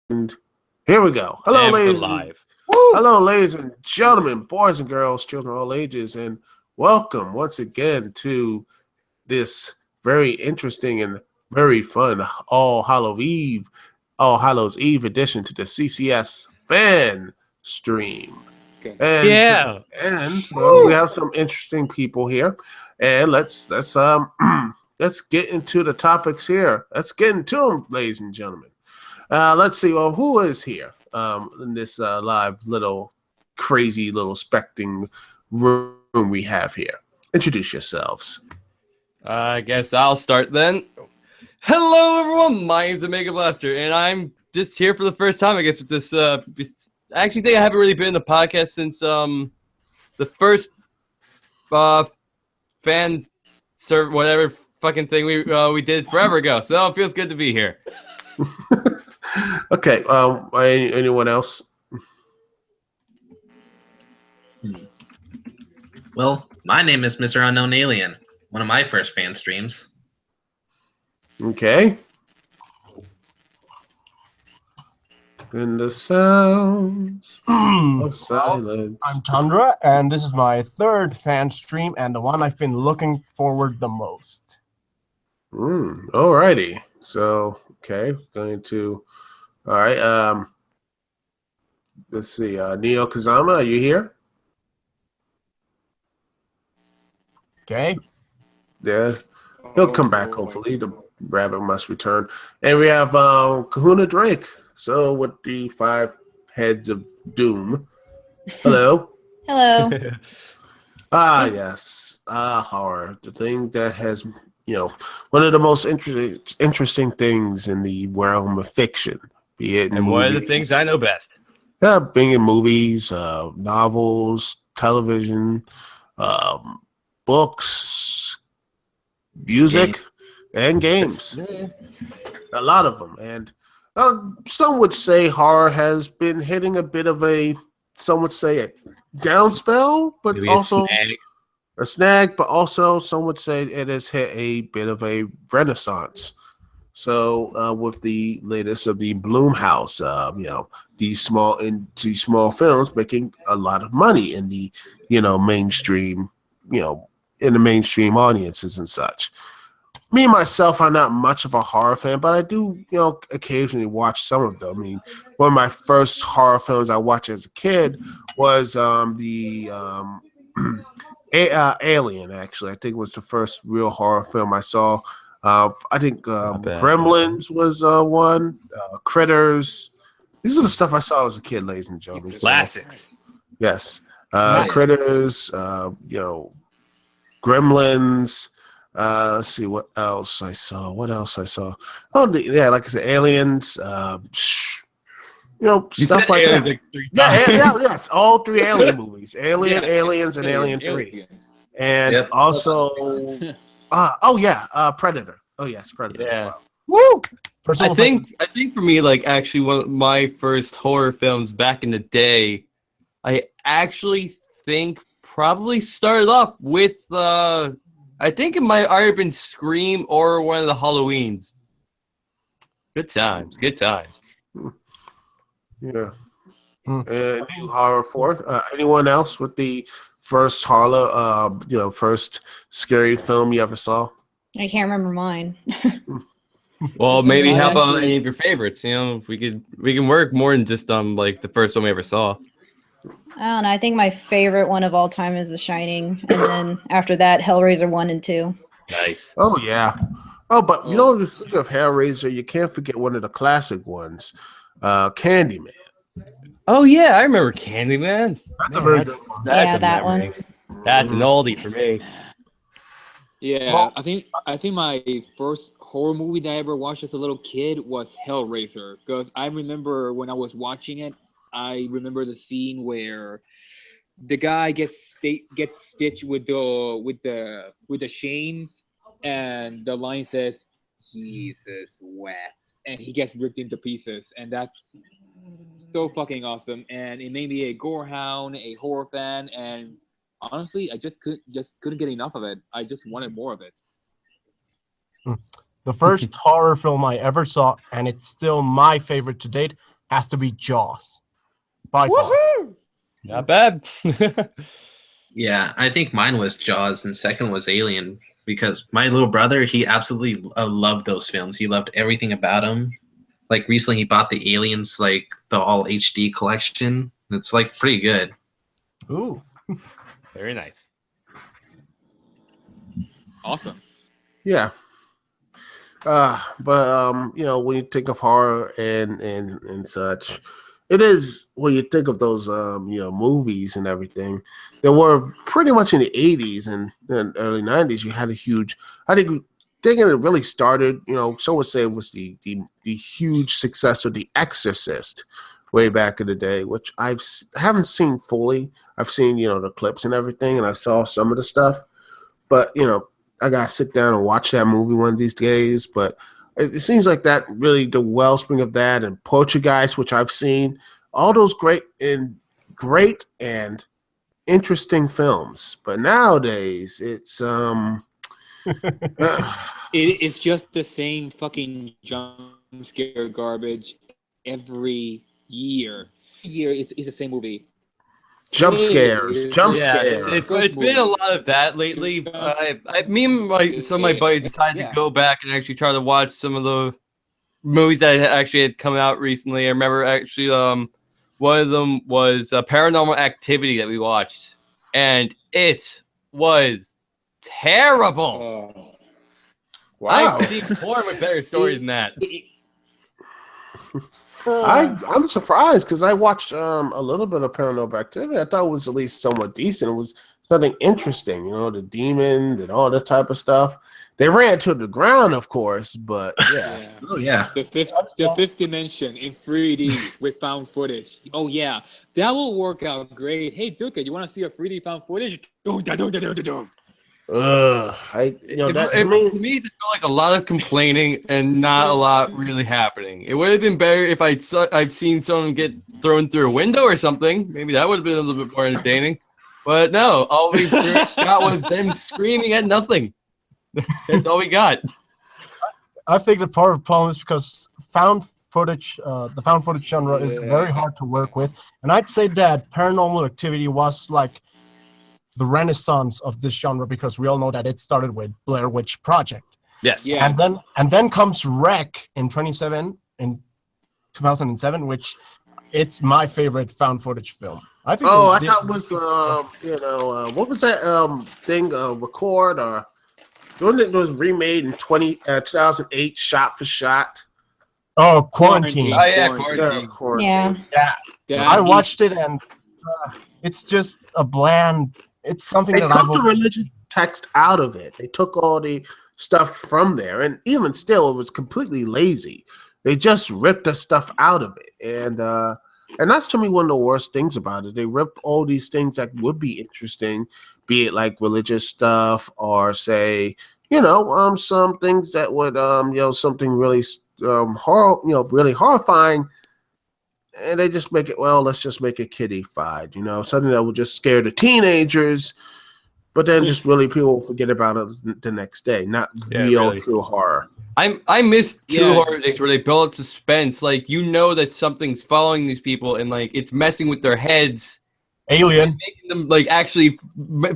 And here we go. Hello, And we're ladies. live. Hello, ladies and gentlemen, boys and girls, children of all ages, and welcome once again to this very interesting and very fun All Hallows Eve edition to the CCS fan stream. Okay. And we have some interesting people here, and let's let's get into the topics here. Let's get into them, ladies and gentlemen. Let's see. Well, who is here in this live little crazy little specting room we have here? Introduce yourselves. I guess I'll start then. Hello, everyone. My name's Omega Blaster, and I'm just here for the first time, I guess, with this. I actually think I haven't really been in the podcast since the first fan serve whatever fucking thing we did forever ago. So it feels good to be here. Okay. Anyone else? Well, my name is Mr. Unknown Alien, one of my first fan streams. Okay. And the sounds of silence. I'm Tundra, and this is my third fan stream and the one I've been looking forward the most. Alrighty. So, okay, going to. All right. Let's see. Neo Kazama, are you here? Okay. Yeah. He'll come back, hopefully. The rabbit must return. And we have Kahuna Drake. So, with the 5 heads of doom. Hello. Hello. Yes. Horror. The thing that has, one of the most interesting things in the realm of fiction. Be it in And movies, one of the things I know best. Yeah, being in movies, novels, television, books, music, and games. A lot of them. And some would say horror has been hitting a bit of some would say a down spell, but Maybe also a snag. a snag, but also some would say it has hit a bit of a renaissance. So with the latest of the Blum House, these small films making a lot of money in the mainstream, in the mainstream audiences and such. Me myself, I'm not much of a horror fan, but I do occasionally watch some of them. I mean, one of my first horror films I watched as a kid was the Alien. Actually, I think it was the first real horror film I saw. I think Gremlins was one. Critters. These are the stuff I saw as a kid, ladies and gentlemen. Classics. Yes. Critters. Gremlins. Let's see what else I saw. Oh, yeah, like I said, Aliens. Stuff like that. Like 3 times. Yes, all 3 Alien movies: Alien, Aliens, and Alien 3. And also, Predator. Oh yes, Predator. Yeah. Woo! I think for me, like, actually one of my first horror films back in the day, I actually think probably started off with I think it might either been Scream or one of the Halloweens. Good times. Yeah. And horror 4. Anyone else with the first horror, first scary film you ever saw? I can't remember mine. Well, maybe how about any of your favorites? If we can work more than just like the first one we ever saw. I don't know. I think my favorite one of all time is The Shining, and then after that, Hellraiser 1 and 2. Nice. Oh yeah. Oh, but think of Hellraiser, you can't forget one of the classic ones, Candyman. Oh yeah, I remember Candyman. That's a very good one. That's a that memory. one. That's an oldie for me. Yeah, Well- I think my first horror movie that I ever watched as a little kid was Hellraiser, because I remember when I was watching it, I remember the scene where the guy gets stitched with the chains, and the line says, "Jesus wept," and he gets ripped into pieces, and that's so fucking awesome. And it made me a gore hound, a horror fan, and honestly, I just couldn't get enough of it. I just wanted more of it. The first horror film I ever saw, and it's still my favorite to date, has to be Jaws. By far. Not bad. Yeah, I think mine was Jaws and second was Alien because my little brother, he absolutely loved those films. He loved everything about them. Like recently he bought the Aliens, like the all HD collection. It's like pretty good. Ooh. Very nice. Awesome. Yeah. But you know, when you think of horror and such, it is when you think of those you know, movies and everything. There were pretty much in the 80s and early 90s. You had a huge. I think it really started. You know, some would say it was the huge success of The Exorcist way back in the day, which haven't seen fully. I've seen, you know, the clips and everything, and I saw some of the stuff, but you know, I gotta sit down and watch that movie one of these days. But it seems like that really the wellspring of that, and Poltergeist, which I've seen, all those great and interesting films. But nowadays, it's It's just the same fucking jump scare garbage every year. It's the same movie. jump scares. It's been a lot of that lately. Me and some of my buddies decided to go back and actually try to watch some of the movies that actually had come out recently. I remember actually one of them was Paranormal Activity that we watched, and it was terrible. Wow. I've seen porn with better stories than that. I'm surprised because I watched a little bit of Paranormal Activity. I thought it was at least somewhat decent. It was something interesting, you know, the demon and all this type of stuff. They ran to the ground, of course, but yeah. Oh yeah. The fifth dimension in 3D with found footage. Oh yeah, that will work out great. Hey Duka, you want to see a 3D found footage? To me, it just felt like a lot of complaining and not a lot really happening. It would have been better if I've seen someone get thrown through a window or something. Maybe that would have been a little bit more entertaining. But no, all we got was them screaming at nothing. That's all we got. I think the part of the problem is because the found footage genre is very hard to work with, and I'd say that Paranormal Activity was like the renaissance of this genre because we all know that it started with Blair Witch Project. Yes. Yeah. And then comes Wreck in 2007, which it's my favorite found footage film. I think. I thought it was what was that thing? Record or when it was remade in 2008, shot for shot. Oh, Quarantine. Oh yeah, Quarantine. Yeah. I watched it and it's just a bland. It's something They that took the religious text out of it. They took all the stuff from there, and even still, it was completely lazy. They just ripped the stuff out of it, and that's to me one of the worst things about it. They ripped all these things that would be interesting, be it like religious stuff or say, some things that would something really really horrifying. And they just make it, let's just make it kiddie-fied, something that will just scare the teenagers, but then just really people will forget about it the next day. Not real, true horror. I miss true horror days where they build up suspense. Like, that something's following these people and, like, it's messing with their heads. Alien. Making them, like, actually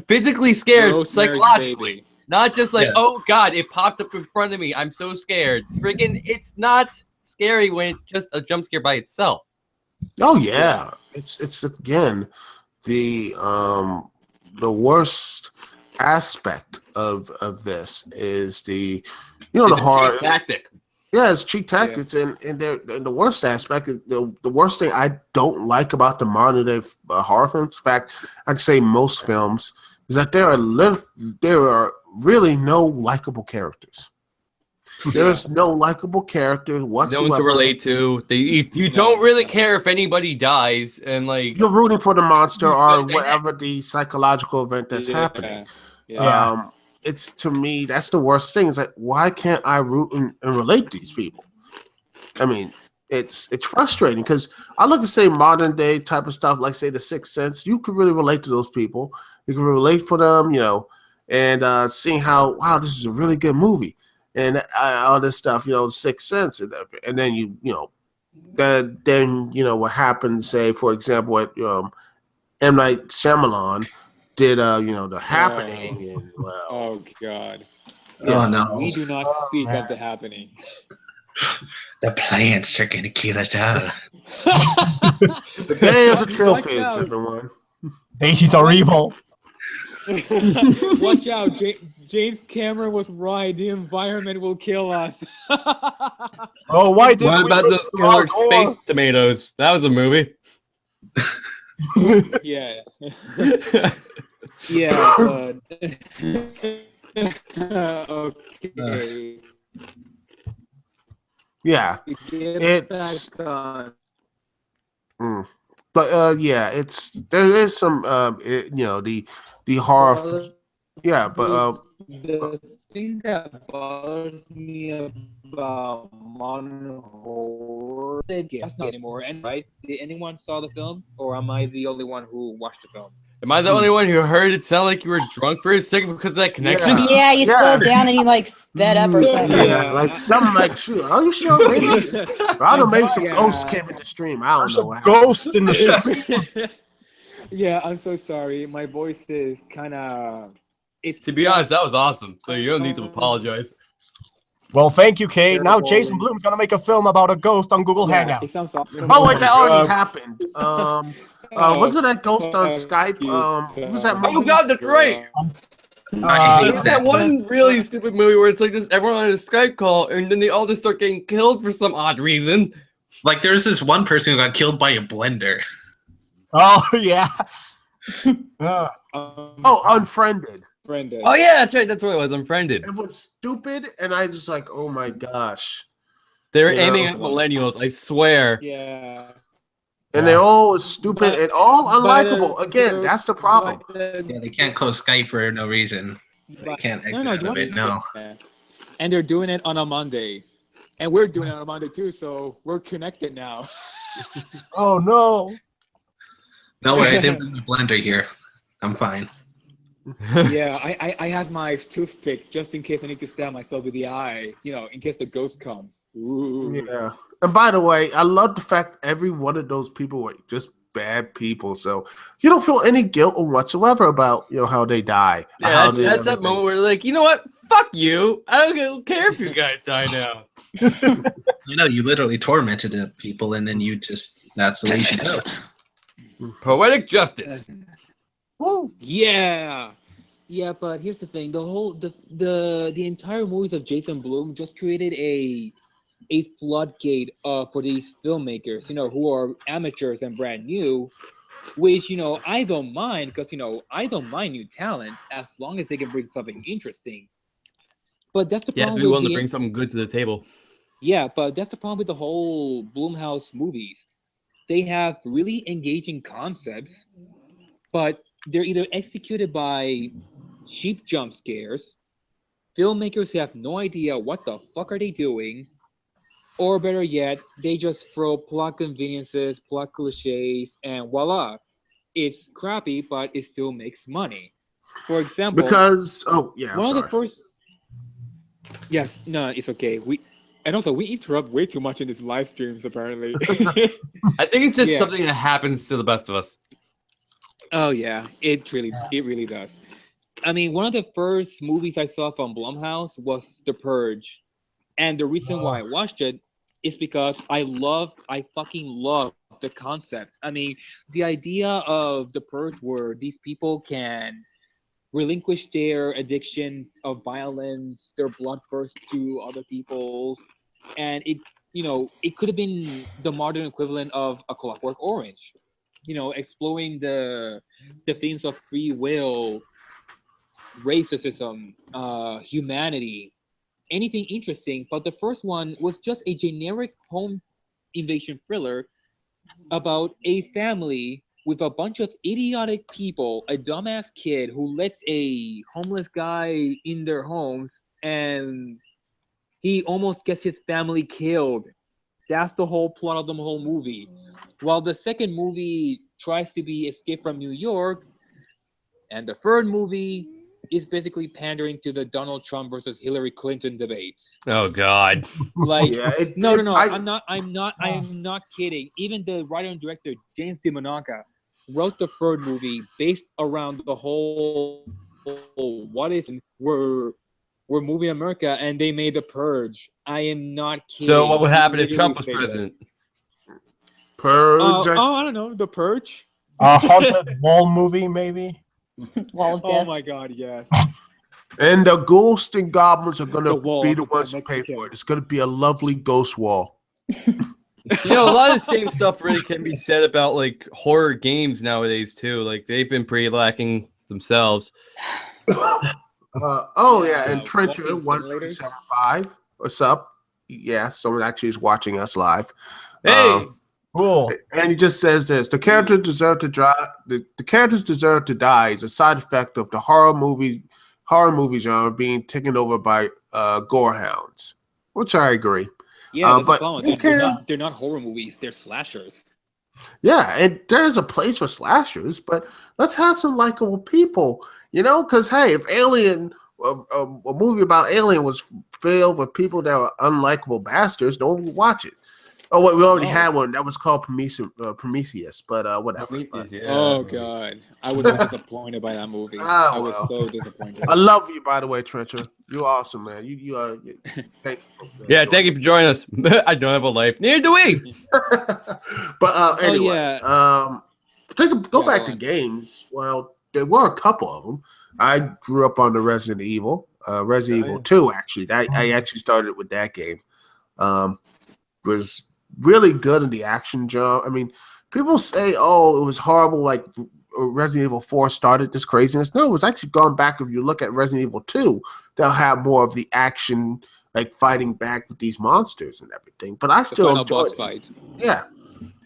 physically scared psychologically. Not just like, oh, God, it popped up in front of me. I'm so scared. Friggin', it's not scary when it's just a jump scare by itself. Oh yeah, it's again the worst aspect of this is the the horror tactic. Yeah, it's cheap tactics, and the worst aspect, the worst thing I don't like about the modern day horror films. In fact, I can say most films is that there are really no likable characters. There's no likable character whatsoever. No one to relate to. You don't really care if anybody dies, and like you're rooting for the monster or whatever the psychological event that's happening. It's, to me, that's the worst thing. It's like, why can't I root and relate to these people? I mean, it's frustrating because I look at, say, modern day type of stuff, like say The Sixth Sense. You could really relate to those people. You can relate for them, and seeing how, wow, this is a really good movie. And all this stuff, Sixth Sense, and then then what happens? Say, for example, what M. Night Shyamalan did, The Happening, and Oh God. Oh no. We do not speak man. of The Happening. The plants are gonna kill us all. the day of the trail Watch figs, out. everyone. Daisies are evil. Watch out, James Cameron was right. The environment will kill us. Oh, why did What we about listen those to killer Al Gore? space tomatoes? That was a movie. Yeah. Yeah, but okay. Yeah, Get it's back on. but there is some the horror. Yeah, but The thing that bothers me about modern horror, that's not anymore. And right, did anyone saw the film, or am I the only one who watched the film? Am I the only one who heard it sound like you were drunk for a second because of that connection? Yeah. Yeah, you Yeah. slowed down and you like sped up or something. Yeah, like something like, shoot, are you sure? Maybe I don't know. Maybe some ghosts came in the stream. I don't There's know. a what happened. ghost in the street. Yeah, I'm so sorry. My voice is kind of. To be honest, that was awesome. So you don't need to apologize. Well, thank you, Kate. Now Terrible. Jason Blum's gonna make a film about a ghost on Google Yeah, Hangout. it sounds awesome. Oh wait, that already God. happened. Wasn't that Ghost on Skype? What was that movie? Oh God, that's right. I There hate was that one really stupid movie where it's like just everyone on a Skype call and then they all just start getting killed for some odd reason. Like there's this one person who got killed by a blender. Oh yeah. Unfriended. Brenda. Oh yeah, that's right. That's what it was. Unfriended. It was stupid, and I just like, oh my gosh. They were You aiming know? at millennials. I swear. Yeah. And they all was stupid and all but, unlikable. Again, that's the problem. Yeah, they can't close Skype for no reason. They can't exit out of it. No. And they're doing it on a Monday. And we're doing it on a Monday too, so we're connected now. Oh no. No way, I didn't bring the blender here. I'm fine. Yeah, I have my toothpick just in case I need to stab myself with the eye, in case the ghost comes. Ooh. Yeah. And by the way, I love the fact every one of those people were just bad people. So you don't feel any guilt whatsoever about how they die. Yeah, that's that moment where like, you know what? Fuck you. I don't care if you guys die now. You literally tormented the people and then that's the way you should go. Poetic justice. Woo. Yeah. Yeah, but here's the thing. The entire movies of Jason Blum just created a floodgate for these filmmakers, who are amateurs and brand new, which, I don't mind because, I don't mind new talent as long as they can bring something interesting. But that's the problem. Yeah, we want to bring something good to the table. Yeah, but that's the problem with the whole Blumhouse movies. They have really engaging concepts, but they're either executed by cheap jump scares, filmmakers who have no idea what the fuck are they doing, or better yet, they just throw plot conveniences, plot cliches, and voila. It's crappy, but it still makes money. For example, Because one of the first. Yes, no, it's okay. And also we interrupt way too much in these live streams apparently. I think it's just Yeah. something that happens to the best of us. Oh yeah, it really does. I mean, one of the first movies I saw from Blumhouse was The Purge, and the reason why I watched it is because I fucking love the concept. I mean, the idea of The Purge where these people can relinquish their addiction of violence, their bloodthirst to other people's, and it could have been the modern equivalent of A Clockwork Orange. Exploring the themes of free will, racism, humanity, anything interesting. But the first one was just a generic home invasion thriller about a family with a bunch of idiotic people, a dumbass kid who lets a homeless guy in their homes and he almost gets his family killed. That's the whole plot of the whole movie. While the second movie tries to be Escape from New York, and the third movie is basically pandering to the Donald Trump versus Hillary Clinton debates. Oh God. Like, Yeah, no, I'm not kidding. Even the writer and director James DeMonaca wrote the third movie based around the whole what if we're moving America and they made The Purge. I am not kidding. So what would He happen if literally Trump was said that. president? Purge. I don't know. The Purge. Haunted Wall movie, maybe. Wall of Oh Death. my God, yes. And the ghosts and goblins are going The to wall be the of ones the who pay for it. Mexicans. It's going to be a lovely ghost wall. You know, a lot of the same stuff really can be said about like horror games nowadays too. Like they've been pretty lacking themselves. Oh yeah, and Trencher walking 1375. What's up? Yeah, someone actually is watching us live. Hey, Cool. And he just says this: the characters deserve to the characters deserve to die is a side effect of the horror movie genre being taken over by gorehounds, which I agree. Yeah, that's but the problem. you They're not horror movies. They're slashers. Yeah, and there's a place for slashers, but let's have some likable people, you know? Because hey, if Alien, a movie about Alien was filled with people that were unlikable bastards, no one would watch it. Oh, wait, we already had one that was called Prometheus, but whatever. Prometheus, yeah. Oh God, I was so disappointed by that movie. I was so disappointed. I love you, by the way, Trencher. You're awesome, man. You are. Thank you. Yeah, thank you for joining us. I don't have a life. Neither do we. But anyway, go back to on. games. Well, there were a couple of them. I grew up on the Resident Evil, Evil 2. Actually, I actually started with that game. Was really good in the action genre. I mean, people say, "Oh, it was horrible." Like Resident Evil 4 started this craziness. No, it was actually gone back. If you look at Resident Evil 2, they'll have more of the action, like fighting back with these monsters and everything. But I still enjoy boss it. fight. Yeah,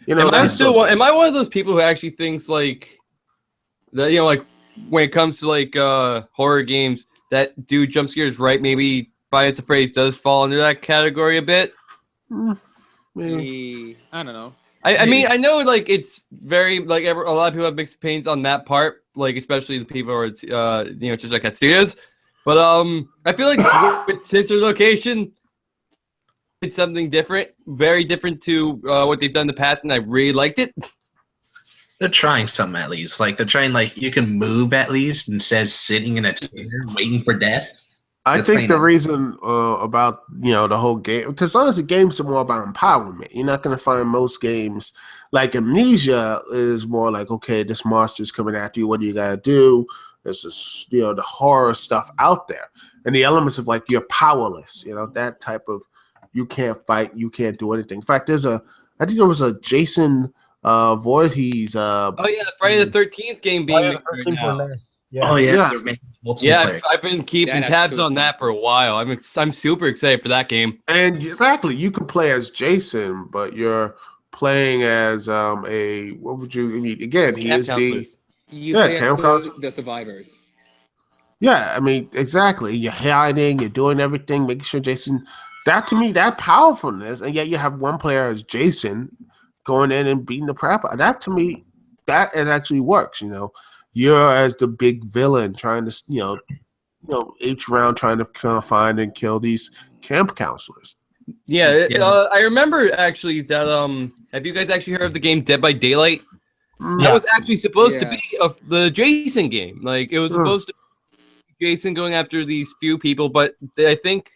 you know. Am I one of those people who actually thinks like that? You know, like when it comes to like horror games that do jump scares right, maybe Bias the Phrase does fall under that category a bit. Maybe. I don't know. I mean, I know like it's very like a lot of people have mixed opinions on that part, like especially the people who are just like at studios. But I feel like with Sister Location, it's something different, very different to what they've done in the past, and I really liked it. They're trying something at least. Like they're trying, like you can move at least instead of sitting in a chair waiting for death. I think the reason about the whole game, because honestly, games are more about empowerment. You're not going to find most games like Amnesia is more like, okay, this monster's coming after you. What do you got to do? There's this, the horror stuff out there, and the elements of like you're powerless. That type of you can't fight, you can't do anything. In fact, I think there was a Jason Voorhees. Oh yeah, the Friday the 13th game being made right now. Yeah. Oh yeah, yeah. I've been keeping tabs on that for a while. I'm super excited for that game. And exactly, you can play as Jason, but you're playing as what would you? I mean, again, he is the the survivors. Yeah, I mean, exactly. You're hiding, you're doing everything, making sure Jason. That to me, that powerfulness, and yet you have one player as Jason going in and beating the crap out. That to me, that it actually works. You're as the big villain trying to, each round trying to find and kill these camp counselors. Yeah, I remember actually that. Have you guys actually heard of the game Dead by Daylight? That was actually supposed to be the Jason game. Like it was supposed to be Jason going after these few people, but I think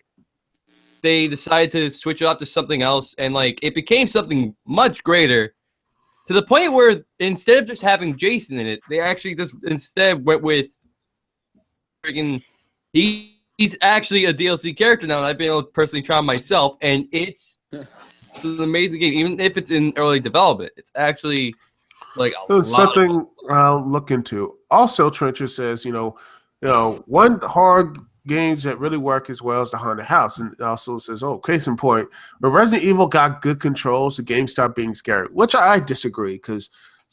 they decided to switch it off to something else, and like it became something much greater. To the point where instead of just having Jason in it, they actually just instead went with freaking he's actually a DLC character now, and I've been able to personally try him myself, and it's an amazing game. Even if it's in early development, it's actually like something I'll look into. Also, Trencher says, one horror games that really work as well as the haunted house, and it also says, case in point, when Resident Evil got good controls, the game stopped being scary, which I disagree, because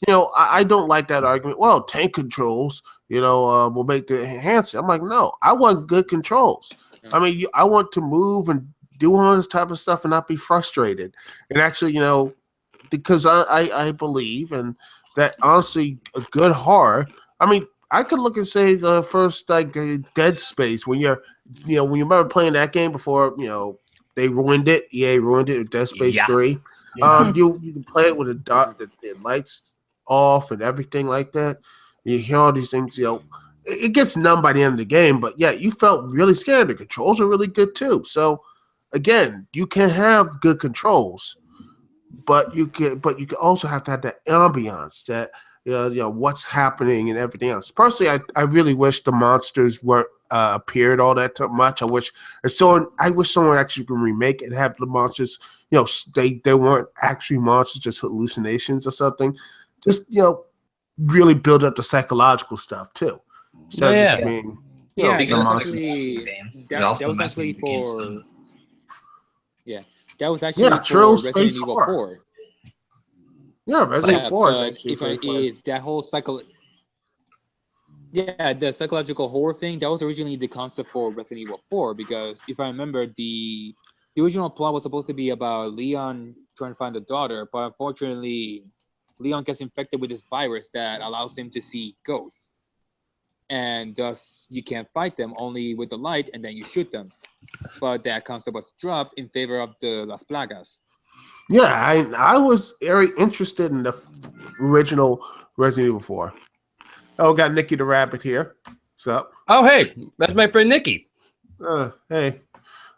I don't like that argument. Well, tank controls will make the enhancement. I'm like, no, I want good controls. I mean, I want to move and do all this type of stuff and not be frustrated. And actually, because I believe and that honestly a good horror, I mean, I could look and say the first Dead Space when you're, when you remember playing that game before, they ruined it. EA ruined it with Dead Space 3. Yeah. You can play it with the lights off and everything like that. You hear all these things, it gets numb by the end of the game, but yeah, you felt really scared. The controls are really good too. So again, you can have good controls, but you can also have to have that ambiance, that what's happening and everything else. Personally, I really wish the monsters weren't appeared all that much. I wish someone actually can remake it and have the monsters, they weren't actually monsters, just hallucinations or something. Just really build up the psychological stuff too, instead of just being Yeah, the that was monsters. actually that also was messed actually with the games, for too. that was actually true, for space Resident Evil horror. 4. Yeah, Resident Yeah, Evil 4 is but actually if very fun. that whole the psychological horror thing, that was originally the concept for Resident Evil 4, because if I remember, the original plot was supposed to be about Leon trying to find a daughter, but unfortunately, Leon gets infected with this virus that allows him to see ghosts, and thus you can't fight them, only with the light, and then you shoot them. But that concept was dropped in favor of the Las Plagas. Yeah, I was very interested in the original Resident Evil 4. Oh, we got Nikki the Rabbit here. What's up? Oh, hey, that's my friend Nikki. Hey.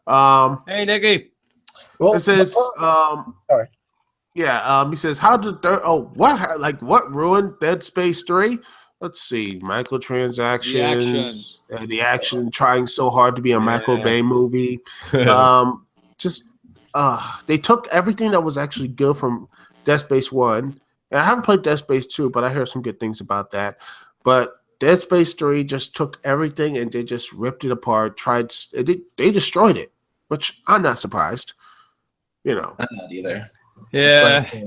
Hey, Nikki. Well, It says, sorry. Yeah, he says, how did what ruined Dead Space 3? Let's see, microtransactions and the action trying so hard to be a Michael Bay movie. They took everything that was actually good from Dead Space 1. And I haven't played Dead Space 2, but I heard some good things about that. But Dead Space 3 just took everything and they just ripped it apart, they destroyed it, which I'm not surprised. I'm not either. Yeah. It's like,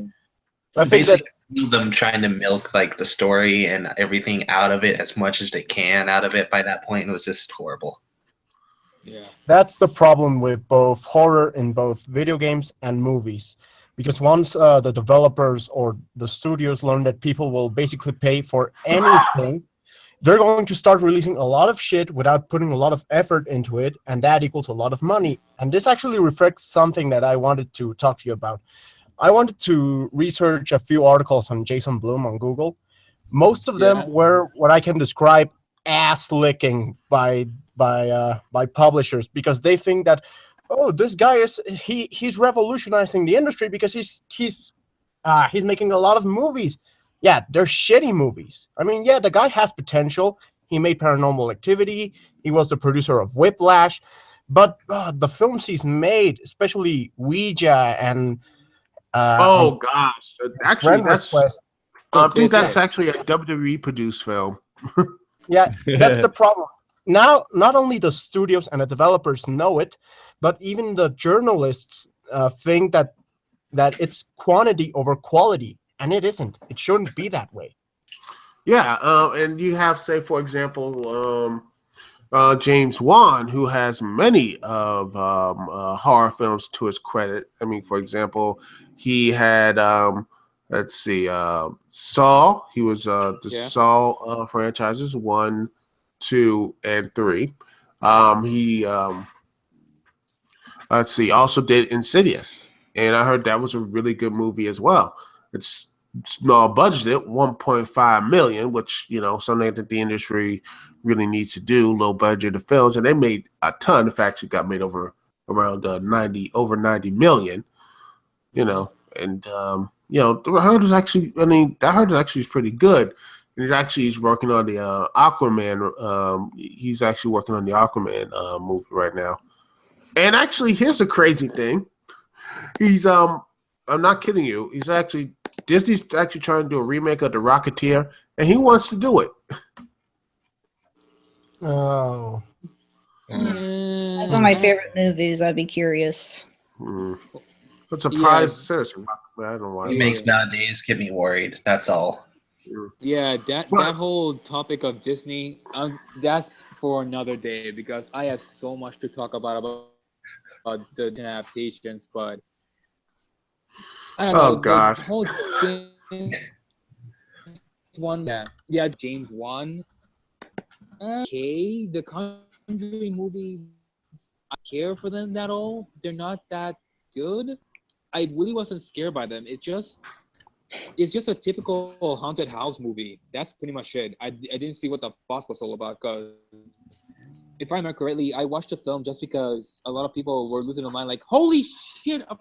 I think that basically them trying to milk like the story and everything out of it as much as they can out of it by that point. It was just horrible. Yeah. that's the problem with both horror in both video games and movies. Because once the developers or the studios learn that people will basically pay for anything, they're going to start releasing a lot of shit without putting a lot of effort into it, and that equals a lot of money. And this actually reflects something that I wanted to talk to you about. I wanted to research a few articles on Jason Blum on Google. Most of them were what I can describe ass licking by publishers, because they think that, oh, this guy he's revolutionizing the industry because he's making a lot of movies. Yeah, they're shitty movies. I mean, yeah, the guy has potential. He made Paranormal Activity. He was the producer of Whiplash. But the films he's made, especially Ouija and Oh gosh, actually, Friend that's Request. I think that's Yes. actually a WWE produced film. Yeah, that's the problem. Now, not only the studios and the developers know it, but even the journalists think that it's quantity over quality, and it isn't. It shouldn't be that way. Yeah, and you have, say, for example, James Wan, who has many of horror films to his credit. I mean, for example, he had let's see, Saw. He was the Saw franchises 1, 2, and 3. He let's see, also did Insidious, and I heard that was a really good movie as well. It's small budgeted, 1.5 million, which something that the industry really needs to do. Low budget of films, and they made a ton. In fact, it got made over 90 million. And the herd is actually. I mean, that herd is actually pretty good. And he's working on the Aquaman. He's actually working on the Aquaman movie right now. And actually, here's a crazy thing. He's I'm not kidding you. Disney's actually trying to do a remake of The Rocketeer, and he wants to do it. Oh, That's one of my favorite movies. I'd be curious. But surprised, seriously. I don't know why. Remakes nowadays get me worried. That's all. Yeah, that whole topic of Disney, that's for another day, because I have so much to talk about the adaptations, but I don't know. Gosh. The whole James Wan, James Wan, okay. The Conjuring movies, I don't care for them at all. They're not that good. I really wasn't scared by them. It's just a typical haunted house movie. That's pretty much it. I didn't see what the fuss was all about because if I remember correctly, I watched the film just because a lot of people were losing their mind, like, holy shit, a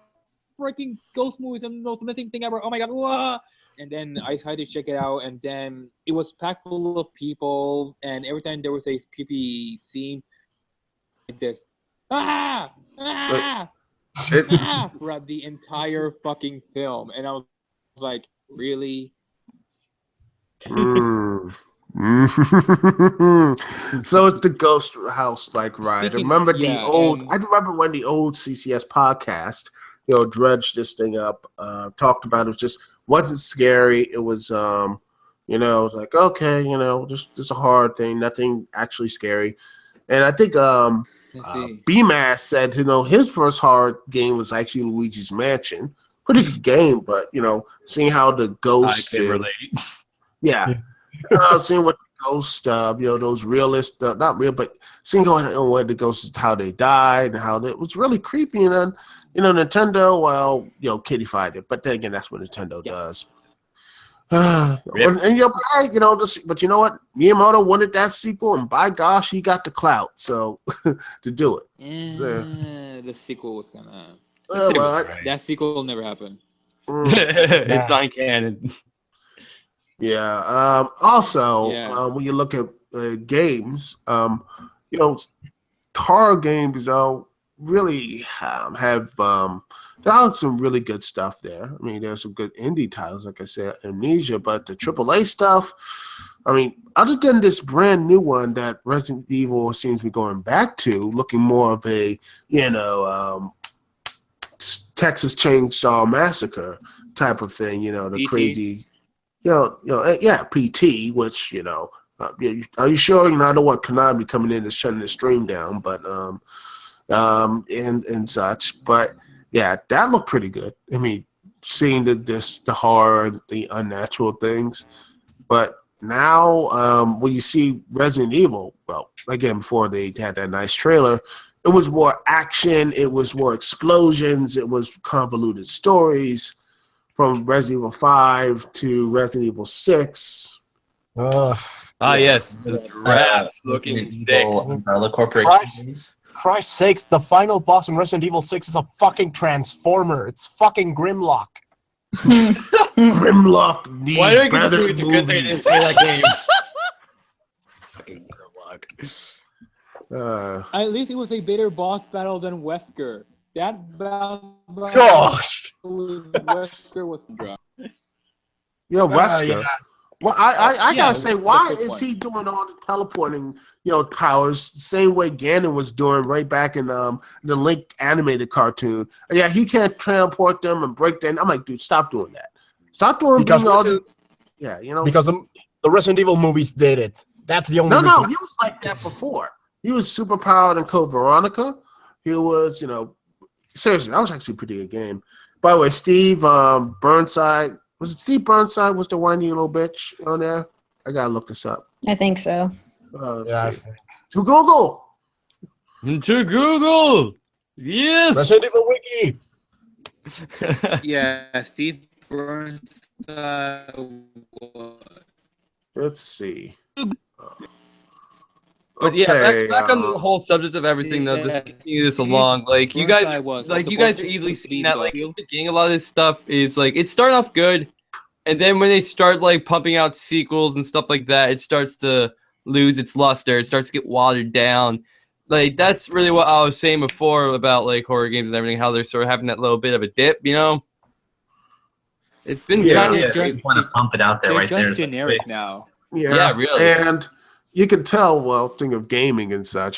freaking ghost movie is the most amazing thing ever. Oh my god, wah! And then I decided to check it out, and then it was packed full of people, and every time there was a creepy scene, like this, throughout the entire fucking film. And I was like, really? So it's the ghost house like ride. Speaking- Remember yeah, the old? and- I remember when the old CCS podcast, dredged this thing up. Talked about it was just wasn't scary. It was it was like okay, just a hard thing, nothing actually scary. And I think Let's see. BMass said his first horror game was actually Luigi's Mansion. Pretty good game, but seeing how the I ghosts can relate. yeah. Seeing what the ghosts, those realist, not real, but seeing what the ghosts, how they died, and how it was really creepy. And then, Nintendo, well, kiddified it. But then again, that's what Nintendo does. But you know what? Miyamoto wanted that sequel, and by gosh, he got the clout. So to do it. The sequel was gonna. Right. That sequel will never happen. It's not canon. Yeah. Also, when you look at games, horror games though really have there are some really good stuff there. I mean, there's some good indie titles, like I said, Amnesia, but the AAA stuff. I mean, other than this brand new one that Resident Evil seems to be going back to, looking more of a Texas Chainsaw Massacre type of thing. The PT? crazy. PT, which, are you sure? I don't want Konami coming in and shutting the stream down, but, and such. But, yeah, that looked pretty good. I mean, seeing the horror, the unnatural things. But now, when you see Resident Evil, well, again, before they had that nice trailer, it was more action, it was more explosions, it was convoluted stories. From Resident Evil 5 to Resident Evil 6. Yes, the giraffe looking sick. Umbrella Corporation. Christ's sakes, the final boss in Resident Evil 6 is a fucking transformer. It's fucking Grimlock. Grimlock need Why do I get better the it's a good thing I didn't movies. play that game? It's fucking Grimlock. At least it was a better boss battle than Wesker. That battle Gosh. with Wesker was dry. Wesker. Yeah. Well, I Yeah, gotta say, why that's a good is point. he doing all the teleporting, powers, the same way Ganon was doing right back in the Link animated cartoon? Yeah, he can't transport them and break them. I'm like, dude, stop doing that. Stop doing Because all the. Yeah, Because the Resident Evil movies did it. That's the only No, reason. he was like that before. He was super powered in Code Veronica. He was, seriously, that was actually a pretty good game. By the way, Steve Burnside. Was it Steve Burnside was the whiny little bitch on there? I gotta look this up. I think so. Let's see. To Google. To Google. Yes. Resident Evil Wiki. Yeah, Steve Burnside was. Let's see. But yeah, back on the whole subject of everything though, just to continue this along. Like you guys, you guys are easily seeing that. Like the beginning, a lot of this stuff is like it's starting off good, and then when they start like pumping out sequels and stuff like that, it starts to lose its luster. It starts to get watered down. Like that's really what I was saying before about like horror games and everything, how they're sort of having that little bit of a dip. It's been kind of They want to pump it out there They're right there. just generic now. Yeah, really. And you can tell, think of gaming and such,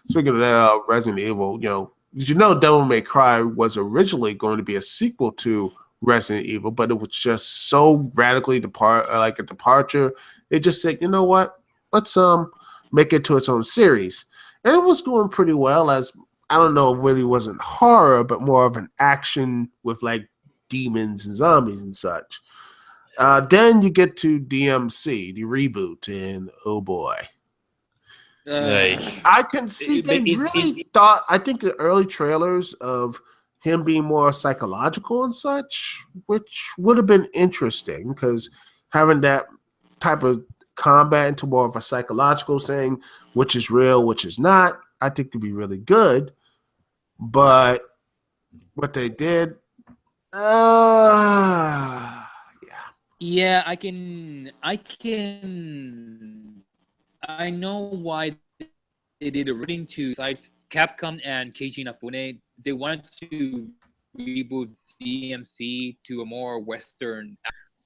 speaking of that, Resident Evil, did you know Devil May Cry was originally going to be a sequel to Resident Evil, but it was just so radically a departure. They just said, you know what, let's make it to its own series. And it was going pretty well, as I don't know, it really wasn't horror, but more of an action with like demons and zombies and such. Then you get to DMC, the reboot, and oh boy. I can see they really thought. I think the early trailers of him being more psychological and such, which would have been interesting because having that type of combat into more of a psychological saying, which is real, which is not, I think could be really good. But what they did, yeah. Yeah, I know why they did a rating to sites Capcom and Keiji Inafune. They wanted to reboot DMC to a more Western.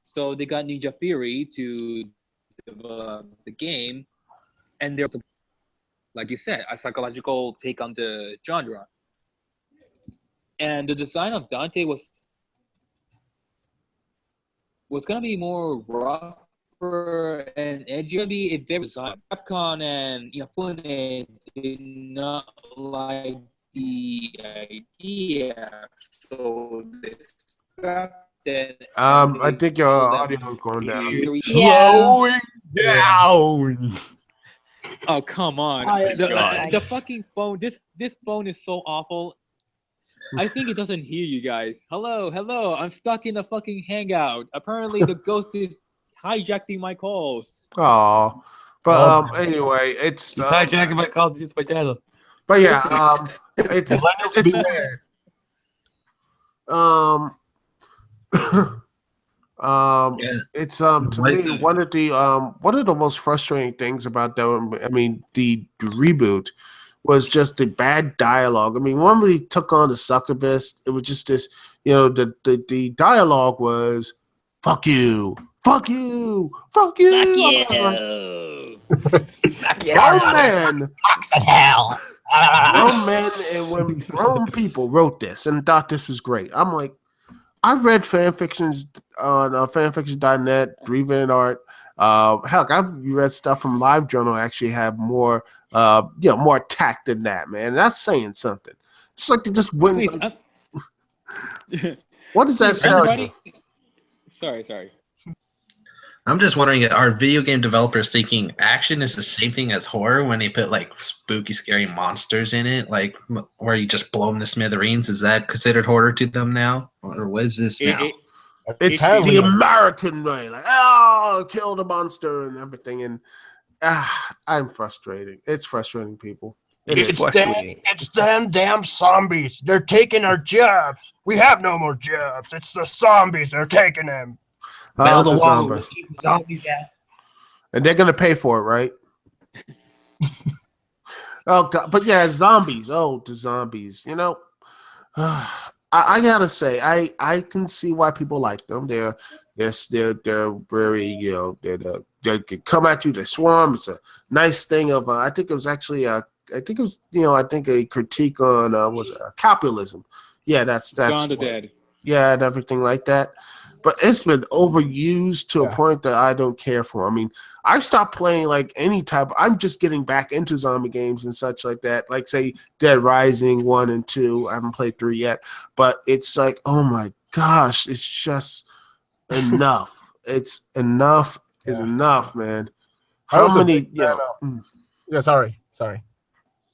So they got Ninja Theory to develop the game, and they're, like you said, a psychological take on the genre. And the design of Dante was gonna be more rougher and edgy. Be a very design. Capcom and Inafune did not like the idea, so they scrapped it. I think your audio is going down. Yeah. Down. Oh, come on. The fucking phone, this phone is so awful. I think it doesn't hear you guys. Hello, I'm stuck in a fucking hangout. Apparently the ghost is hijacking my calls. Oh, but anyway, it's Hijacking my call to use my data. But yeah, it's there. It's to me one of the most frustrating things about that. I mean, the reboot was just the bad dialogue. I mean, when we took on the succubus, it was just this. You know, the dialogue was "fuck you, fuck you, fuck you." Fuck you. Fuck you. Grown men, Fucks in hell. grown men, and when grown people wrote this and thought this was great. I'm like, I've read fan fictions on fanfiction.net, Driven Art. Heck, I've read stuff from LiveJournal actually have more, more tact than that, man. That's saying something. It's like they just went. Please, What does that sell you? Sorry. I'm just wondering, are video game developers thinking action is the same thing as horror when they put like spooky, scary monsters in it, like where you just blow them to smithereens? Is that considered horror to them now, or what is this now? It's the American way, like kill the monster and everything, and I'm frustrated. It's frustrating, people. It's them damn zombies. They're taking our jobs. We have no more jobs. It's the zombies. They're taking them. Build a wall. Zombie. Keep the zombies out. And they're gonna pay for it, right? Oh God! But yeah, zombies. Oh, the zombies. You know, I gotta say, I can see why people like them. They're very they can come at you. They swarm. It's a nice thing of. I think it was actually a critique on was capitalism. Yeah, that's Dawn of the Dead. Yeah, and everything like that. But it's been overused to a point that I don't care for. I mean, I stopped playing like any type. I'm just getting back into zombie games and such like that. Like say Dead Rising 1 and 2. I haven't played 3 yet. But it's like, oh my gosh, it's just enough. It's enough is enough, man. How many? Yeah, sorry.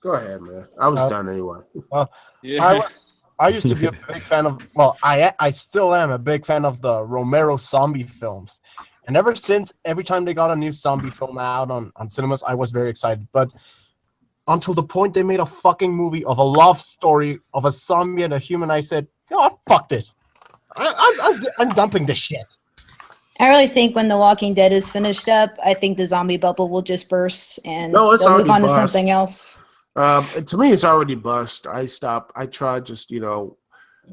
Go ahead, man. I was done anyway. Yeah. I used to be a big fan of. Well, I still am a big fan of the Romero zombie films, and ever since, every time they got a new zombie film out on cinemas, I was very excited. But until the point they made a fucking movie of a love story of a zombie and a human, I said, "Oh, fuck this! I'm dumping this shit." I really think when The Walking Dead is finished up, I think the zombie bubble will just burst and No, it's they'll move on already to something else. To me, it's already bust. I stopped. I tried just,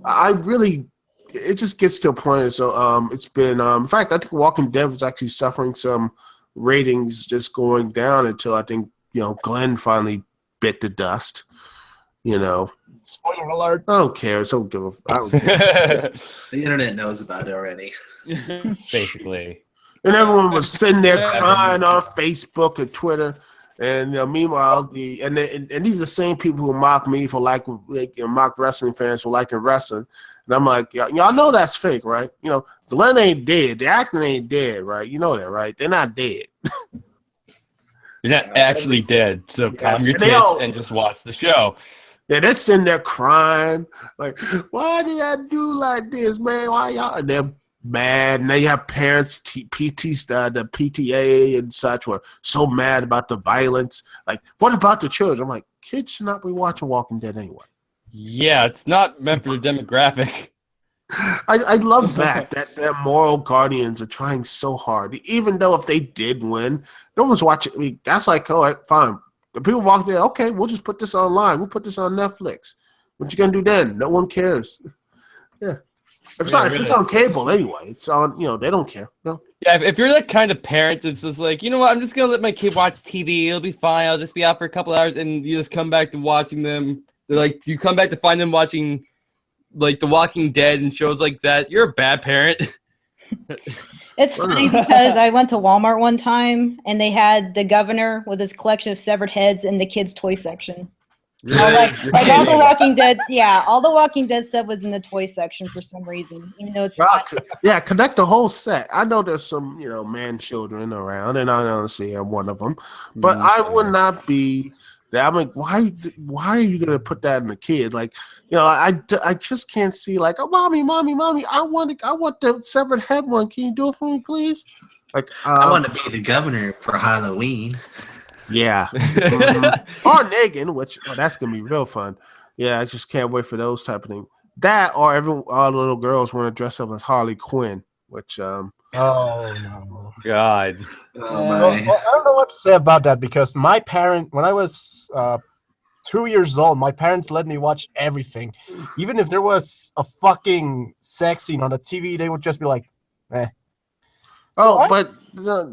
I really, it just gets to a point. So it's been, in fact, I think Walking Dead was actually suffering some ratings just going down until I think, Glenn finally bit the dust, Spoiler alert. I don't care. So I don't care. The internet knows about it already. Basically. And everyone was sitting there crying on Facebook and Twitter. And meanwhile, these are the same people who mock me for mock wrestling fans for liking wrestling. And I'm like, y'all know that's fake, right? Glenn ain't dead. The actor ain't dead, right? You know that, right? They're not dead. You're not actually dead, so calm your and they tits all- and just watch the show. Yeah, they're sitting there crying, like, why did I do like this, man? Why y'all? And they're mad. And then you have parents, the PTA and such were so mad about the violence. Like, what about the children? I'm like, kids should not be watching Walking Dead anyway. Yeah, it's not meant for the demographic. I love that their moral guardians are trying so hard. Even though if they did win, no one's watching. I mean, that's like, all right, fine. The people walk there, okay, we'll just put this online. We'll put this on Netflix. What you gonna do then? No one cares. Yeah. It's on cable anyway. It's on, they don't care. No. Yeah, if you're that kind of parent that's just like, you know what, I'm just gonna let my kid watch TV. It'll be fine. I'll just be out for a couple hours, and you just come back to watching them. Like, you come back to find them watching, like, The Walking Dead and shows like that. You're a bad parent. It's funny because I went to Walmart one time and they had the governor with his collection of severed heads in the kids' toy section. All all the Walking Dead, all the Walking Dead stuff was in the toy section for some reason, even though it's not. Yeah, connect the whole set. I know there's some, man children around, and I honestly am one of them, but I would not be. I'm like, why are you gonna put that in the kid? Like, I just can't see. Like, oh, mommy, I want the severed head one. Can you do it for me, please? Like, I want to be the governor for Halloween. Yeah, or Negan, which that's gonna be real fun. Yeah, I just can't wait for those type of things. That or all the little girls want to dress up as Harley Quinn, which Oh no. God. Oh Well, my. I don't know what to say about that because my parent, when I was 2 years old, my parents let me watch everything. Even if there was a fucking sex scene on the TV, they would just be like, eh. oh, I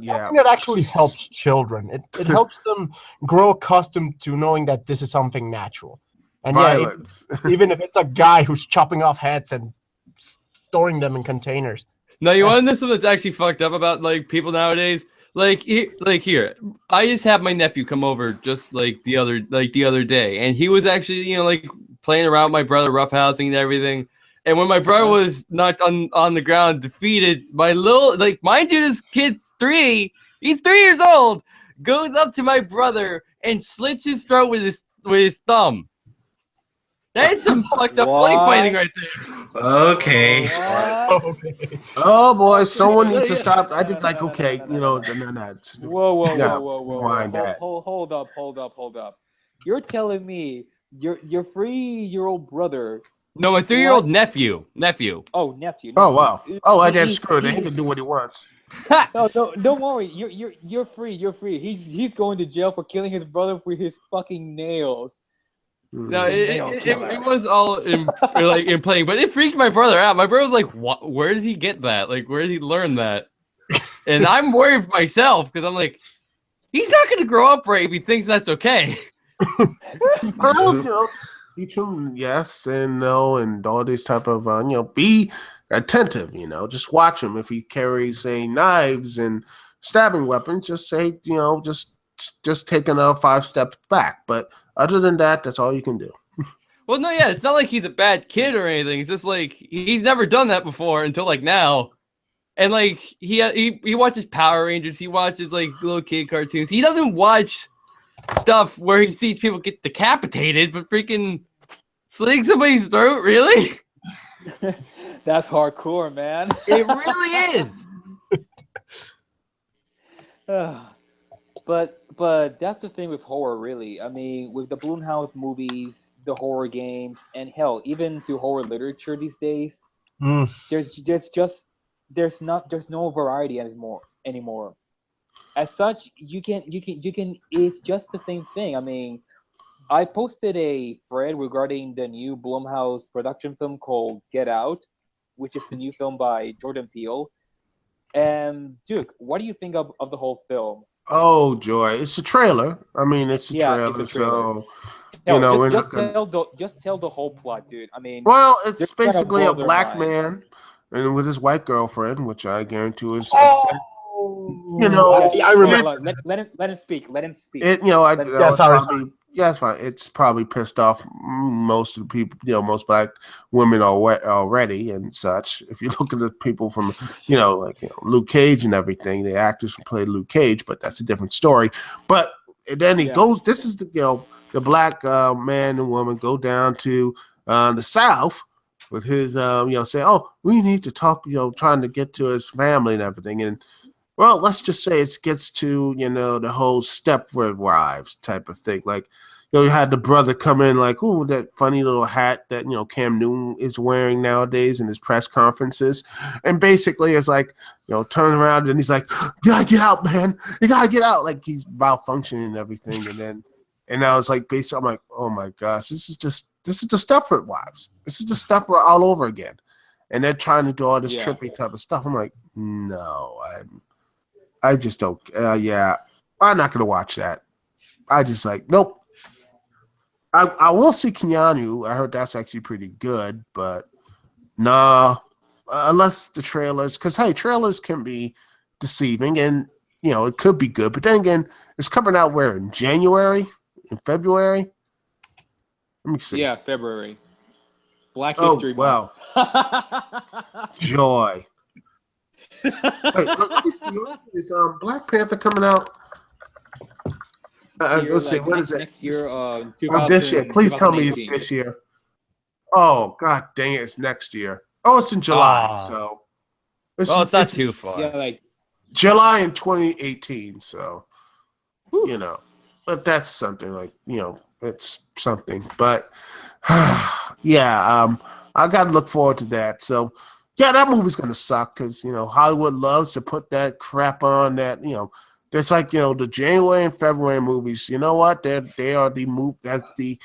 yeah, think it actually helps children. It helps them grow accustomed to knowing that this is something natural. And violence. even if it's a guy who's chopping off heads and storing them in containers. No, you want to know something that's actually fucked up about, like, people nowadays? Like here, I just had my nephew come over just the other day, and he was actually, playing around with my brother, roughhousing and everything. And when my brother was knocked on the ground, defeated, my little, mind you, this kid's 3. He's 3 years old. Goes up to my brother and slits his throat with his thumb. That is some fucked up play fighting right there. Okay. Okay. Oh boy, someone needs to stop. I did okay, no. Whoa. Rewind that. Hold up. You're telling me your 3-year-old brother? No, my 3-year-old nephew. Oh, nephew. Oh wow. Oh, I did screw it. He can do what he wants. No, don't worry. You're free. He's going to jail for killing his brother with his fucking nails. No, it was all in playing, but it freaked my brother out. My brother was like, "What? Where did he get that? Like, where did he learn that?" And I'm worried for myself because I'm like, he's not going to grow up right if he thinks that's okay. Well, teach him yes and no and all these type of be attentive. Just watch him. If he carries, say, knives and stabbing weapons, just say, just take another 5 steps back. But other than that, that's all you can do. Well, no, yeah, it's not like he's a bad kid or anything. It's just like he's never done that before until now, and he watches Power Rangers. He watches little kid cartoons. He doesn't watch stuff where he sees people get decapitated, but freaking slitting somebody's throat, really? That's hardcore, man. It really is. But that's the thing with horror, really. I mean, with the Blumhouse movies, the horror games, and hell, even through horror literature these days, there's no variety anymore. As such, you can. It's just the same thing. I mean, I posted a thread regarding the new Blumhouse production film called Get Out, which is the new film by Jordan Peele. And Duke, what do you think of the whole film? Oh joy! It's a trailer. I mean, it's a trailer. So just tell the whole plot, dude. I mean, well, it's basically a black man and with his white girlfriend, which I guarantee is. I remember. Let him speak. Sorry. Yeah, it's fine. It's probably pissed off most of the people, most black women already and such. If you look at the people from, Luke Cage and everything, the actors who played Luke Cage, but that's a different story. But and then he goes. This is the black man and woman go down to the South with his say, oh, we need to talk, trying to get to his family and everything. And well, let's just say it gets to the whole Stepford Wives type of thing. Like you had the brother come in like, oh, that funny little hat that Cam Newton is wearing nowadays in his press conferences, and basically it's like turns around and he's like, you gotta get out, man, you gotta get out, like he's malfunctioning and everything. And now it's like basically I'm like, oh my gosh, this is the Stepford Wives. This is the Stepford all over again, and they're trying to do all this trippy type of stuff. I'm like, no, I just don't. I'm not gonna watch that. I just like, nope. I will see Keanu. I heard that's actually pretty good, but nah, unless the trailers, because hey, trailers can be deceiving, and it could be good. But then again, it's coming out where in January, in February. Let me see. Yeah, February. Black History Month. Wow. Joy. Wait, let me see. Is Black Panther coming out? Let's see. What is it? Next year, this year. Please tell me it's this year. Oh God, dang it! It's next year. Oh, it's in July. So it's not too far. Yeah, like July in 2018. So but that's something like it's something. But yeah, I got to look forward to that. So yeah, that movie's gonna suck because Hollywood loves to put that crap on that It's like the January and February movies. You know what? They are the move. Basically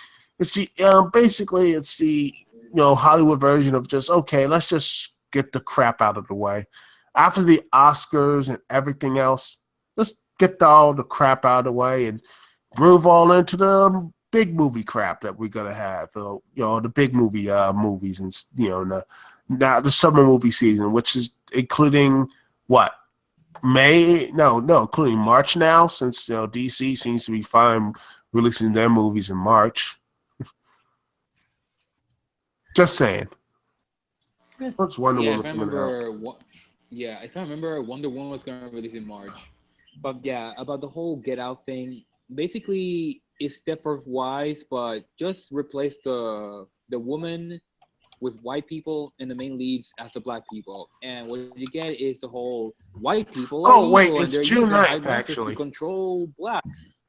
it's the Hollywood version of just okay. Let's just get the crap out of the way. After the Oscars and everything else, let's get all the crap out of the way and groove all into the big movie crap that we're gonna have. The big movie movies and now the summer movie season, which is including what? Including March now, since DC seems to be fine releasing their movies in March. Just saying. What's Wonder Woman coming out? If I remember, Wonder Woman was going to release in March. But yeah, about the whole Get Out thing, basically it's Stepford Wives, but just replace the woman with white people and the main leads as the black people, and what you get is the whole white people. Oh wait, it's June 9th actually. To control blacks.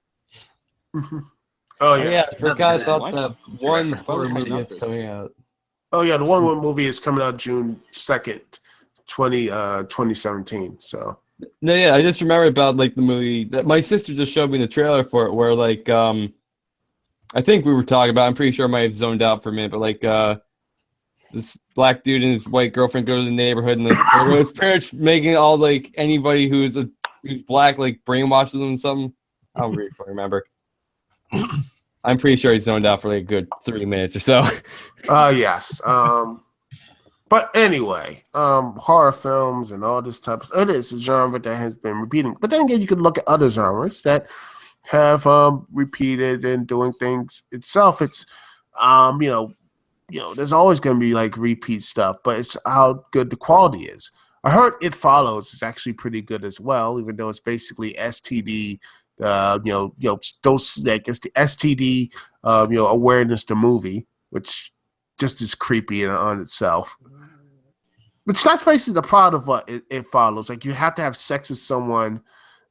Oh yeah, I forgot about that one horror movie that's coming out. Oh yeah, the one movie is coming out June 2nd, 2017. So no, yeah, I just remember about like the movie that my sister just showed me the trailer for it, where like I think we were talking about. I'm pretty sure I might have zoned out for a minute, but like this black dude and his white girlfriend go to the neighborhood, and his parents making all like anybody who's black like brainwashes them and something. I don't really remember. I'm pretty sure he's zoned out for like a good 3 minutes or so. Yes. But anyway, horror films and all this type of it is a genre that has been repeating. But then again, you can look at other genres that have repeated and doing things itself. It's there's always going to be like repeat stuff, but it's how good the quality is. I heard It Follows is actually pretty good as well, even though it's basically STD. Those like it's the STD, awareness the movie, which just is creepy on itself. Which that's basically the plot of what it follows. Like you have to have sex with someone,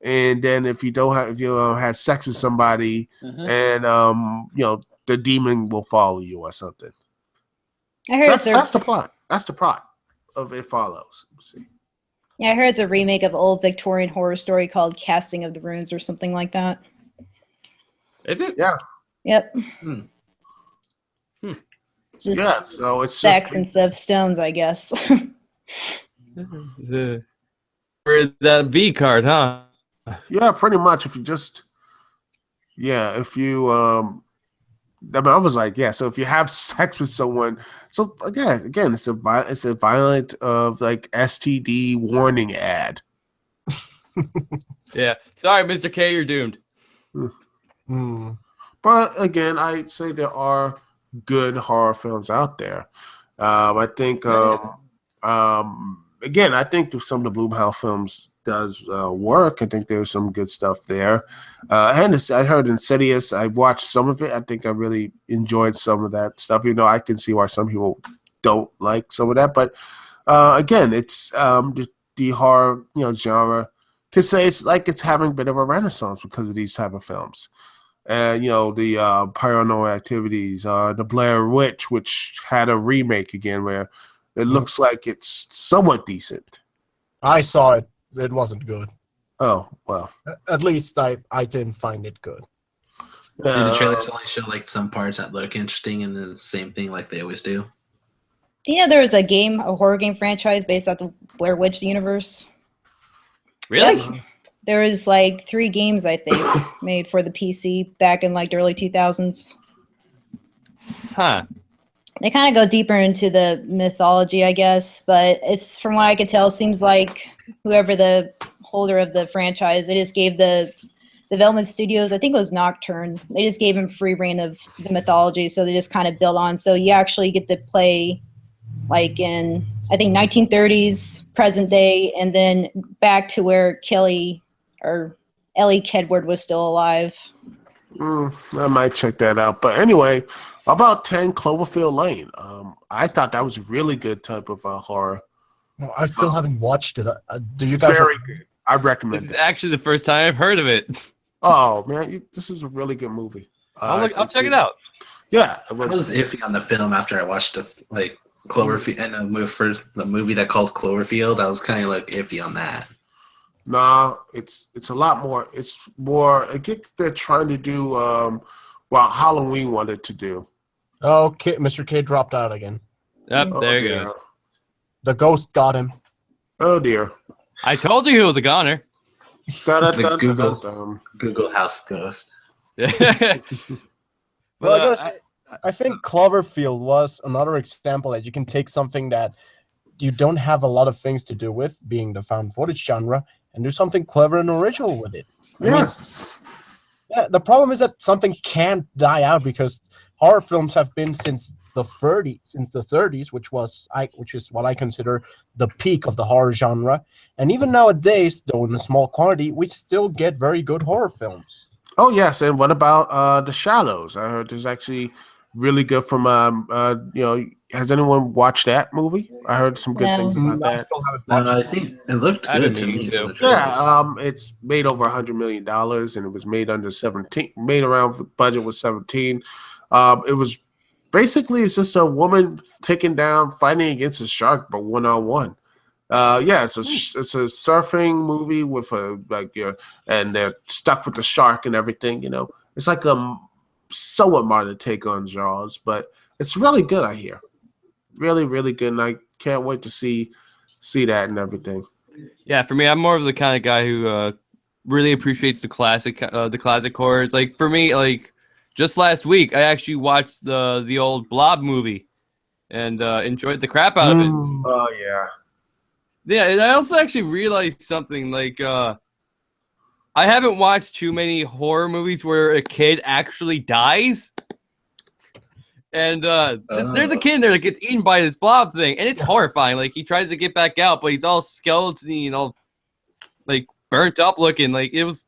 and then if you have sex with somebody, and the demon will follow you or something. I heard that's the plot. That's the plot of It Follows. Let's see. Yeah, I heard it's a remake of an old Victorian horror story called Casting of the Runes or something like that. Is it? Yeah. Yep. Just yeah, so it's sex just instead of stones, I guess. For that V card, huh? Yeah, pretty much. If I was like, yeah. So if you have sex with someone, so again, it's a violent of like STD warning ad. Yeah. Sorry, Mr. K, you're doomed. But again, I'd say there are good horror films out there. I think again, I think some of the Blumhouse films does work. I think there's some good stuff there. And I heard Insidious. I watched some of it. I think I really enjoyed some of that stuff. You know, I can see why some people don't like some of that. But again, it's the horror genre. Could say it's like it's having a bit of a renaissance because of these type of films. And, the Paranormal Activities, the Blair Witch, which had a remake again where it looks like it's somewhat decent. I saw it. It wasn't good. Oh, well. At least I didn't find it good. And the trailers only show like some parts that look interesting and then the same thing like they always do. Yeah, there was a horror game franchise based off the Blair Witch universe. Really? Yep. There was like 3 games, I think, made for the PC back in like the early 2000s. Huh. They kind of go deeper into the mythology, I guess, but it's, from what I could tell, seems like whoever the holder of the franchise, they just gave the development studios, I think it was Nocturne, they just gave him free reign of the mythology, so they just kind of built on. So you actually get to play like in, I think, 1930s, present day, and then back to where Ellie Kedward was still alive. I might check that out. But anyway, about 10 Cloverfield Lane. I thought that was a really good type of horror. Well, I still haven't watched it. Do you guys? Very good. I recommend This it. is actually the first time I've heard of it. Oh man, this is a really good movie. I'll check it out. Yeah, I was iffy on the film after I watched Cloverfield and the movie that called Cloverfield. I was kind of like iffy on that. Nah, it's a lot more. It's more. I get they're trying to do what Halloween wanted to do. Oh, Mr. K dropped out again. Yep, Oh, there you dear. go. The ghost got him. Oh dear. I told you he was a goner. Google House Ghost. Well, I think Cloverfield was another example that you can take something that you don't have a lot of things to do with, being the found footage genre, and do something clever and original with it. Yes. Yeah, the problem is that something can't die out because horror films have been since the 30s, which is what I consider the peak of the horror genre. And even nowadays, though in a small quantity, we still get very good horror films. Oh yes, and what about The Shallows? I heard there's actually really good from has anyone watched that movie? I heard some good things about I that. still haven't No, watched I think it looked I good didn't to need me. to. from the trailers. Yeah, it's made over $100 million, and it was made under 17. Made around the budget was 17. It was basically it's just a woman fighting against a shark, but one-on-one. It's a surfing movie with and they're stuck with the shark and everything. It's like a somewhat modern take on Jaws, but it's really good. I hear, really, really good, and I can't wait to see that and everything. Yeah, for me, I'm more of the kind of guy who really appreciates the classic horrors. Like for me, like just last week, I actually watched the old Blob movie and enjoyed the crap out of it. Oh yeah. Yeah, and I also actually realized something. Like, I haven't watched too many horror movies where a kid actually dies. And there's a kid in there that gets eaten by this blob thing, and it's horrifying. Like, he tries to get back out, but he's all skeleton-y and all, like, burnt up looking. Like, it was...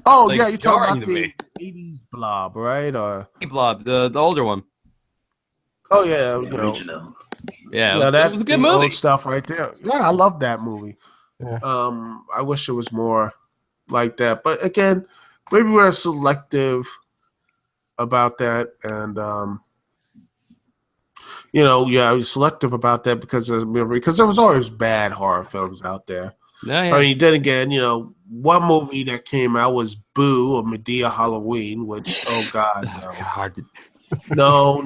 Oh, like, yeah, you're talking jarring about to the me. 80s Blob, right? Or Blob, the older one. Oh, yeah. The original. Yeah, it was a good the movie. old stuff right there. Yeah, I love that movie. Yeah. I wish it was more like that. But again, maybe we're selective about that. And, we're selective about that because there was always bad horror films out there. Yeah, yeah. I mean, then again, one movie that came out was Boo or Medea Halloween, which, oh, God, no. God. No.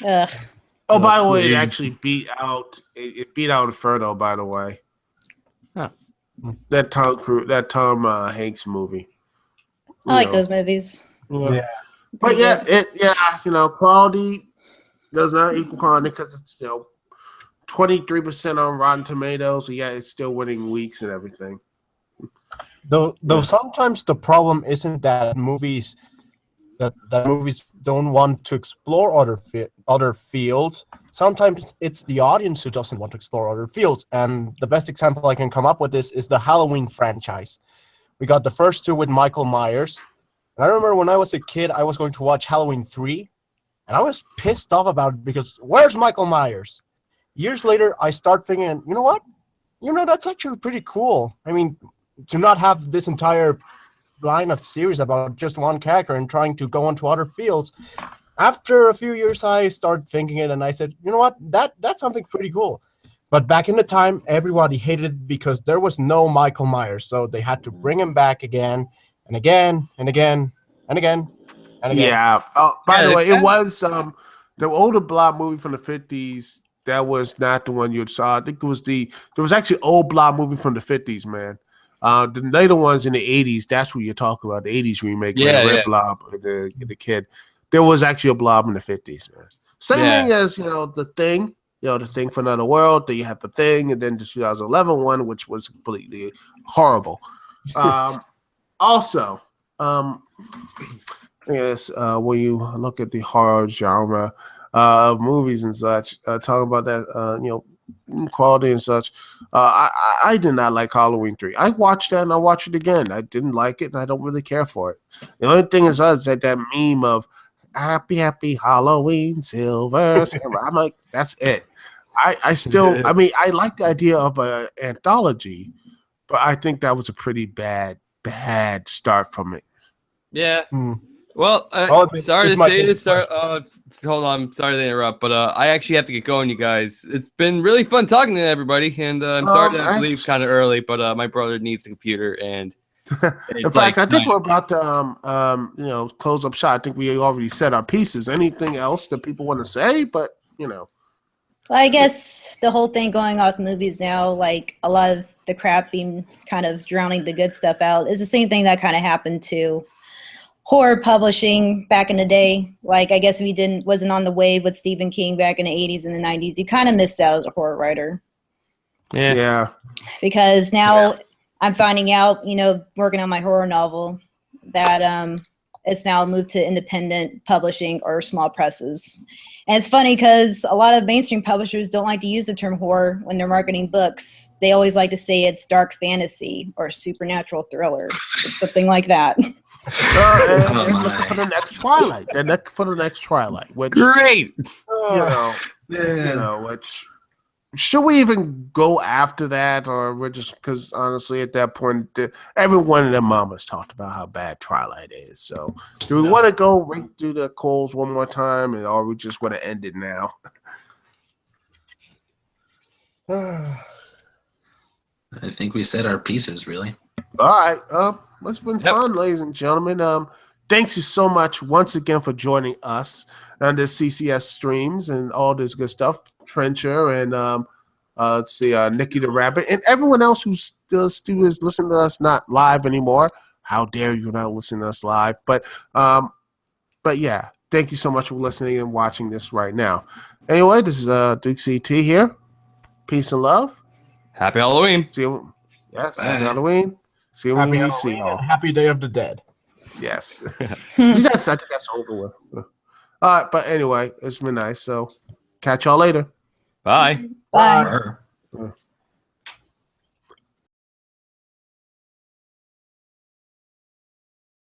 Ugh. Oh, by the way, it please. actually beat out Inferno. By the way, Huh. that Tom Hanks movie. I like those movies. Yeah. But quality does not equal quantity because it's 23% on Rotten Tomatoes. So yeah, it's still winning weeks and everything. Though sometimes the problem isn't that movies that movies don't want to explore other fields. Sometimes it's the audience who doesn't want to explore other fields. And the best example I can come up with is the Halloween franchise. We got the first two with Michael Myers. And I remember when I was a kid, I was going to watch Halloween 3, and I was pissed off about it because where's Michael Myers? Years later, I start thinking, you know what? That's actually pretty cool. I mean, to not have this entire line of series about just one character and trying to go onto other fields. After a few years, I started thinking it, and I said, you know what? That's something pretty cool. But back in the time, everybody hated it because there was no Michael Myers, so they had to bring him back again and again and again and again and again. Yeah. By the way, it was the older Blob movie from the 50s. That was not the one you saw. I think it was there was actually an old Blob movie from the 50s, man. The later ones in the 80s, that's what you're talking about. The 80s remake, Red Blob, the kid. There was actually a Blob in the 50s, man. Same thing as, The Thing. The Thing for Another World. Then you have The Thing, and then the 2011 one, which was completely horrible. Also, yes, when you look at the horror genre of movies and such, talking about that, quality and such, I did not like Halloween 3. I watched that and I watched it again. I didn't like it, and I don't really care for it. The only thing is that meme of Happy Halloween, Silver. I'm like, that's it. I still, I like the idea of an anthology, but I think that was a pretty bad start from it. Yeah. Well, sorry to say this. Hold on. Sorry to interrupt, but I actually have to get going, you guys. It's been really fun talking to everybody, and I'm sorry to leave kind of early, but my brother needs the computer, and in fact, I think we're about to close up shop. I think we already said our pieces. Anything else that people want to say? But Well, I guess the whole thing going off movies now, like a lot of the crap being kind of drowning the good stuff out, is the same thing that kind of happened to horror publishing back in the day. Like, I guess if he wasn't on the wave with Stephen King back in the 80s and the 90s, he kind of missed out as a horror writer. Yeah. Because now I'm finding out, working on my horror novel, that it's now moved to independent publishing or small presses. And it's funny because a lot of mainstream publishers don't like to use the term horror when they're marketing books. They always like to say it's dark fantasy or supernatural thriller or something like that. And looking for the next Twilight. They're looking for the next Twilight. Which, great. Which should we even go after that, or we're just because honestly at that point every one of their mamas talked about how bad Twilight is. So do we want to go right through the coals one more time, or we just want to end it now? I think we said our pieces, really. All right. It's been fun, ladies and gentlemen. Thanks you so much once again for joining us on this CCS streams and all this good stuff. Trencher and Nikki the Rabbit and everyone else who still is listening to us not live anymore. How dare you not listen to us live? But yeah, thank you so much for listening and watching this right now. Anyway, this is Duke CT here. Peace and love. Happy Halloween. See you. Yes, happy Halloween. See you when we see y'all. Happy Day of the Dead. Yes. I think that's over with. All right, but anyway, it's been nice. So catch y'all later. Bye. Bye. Bye.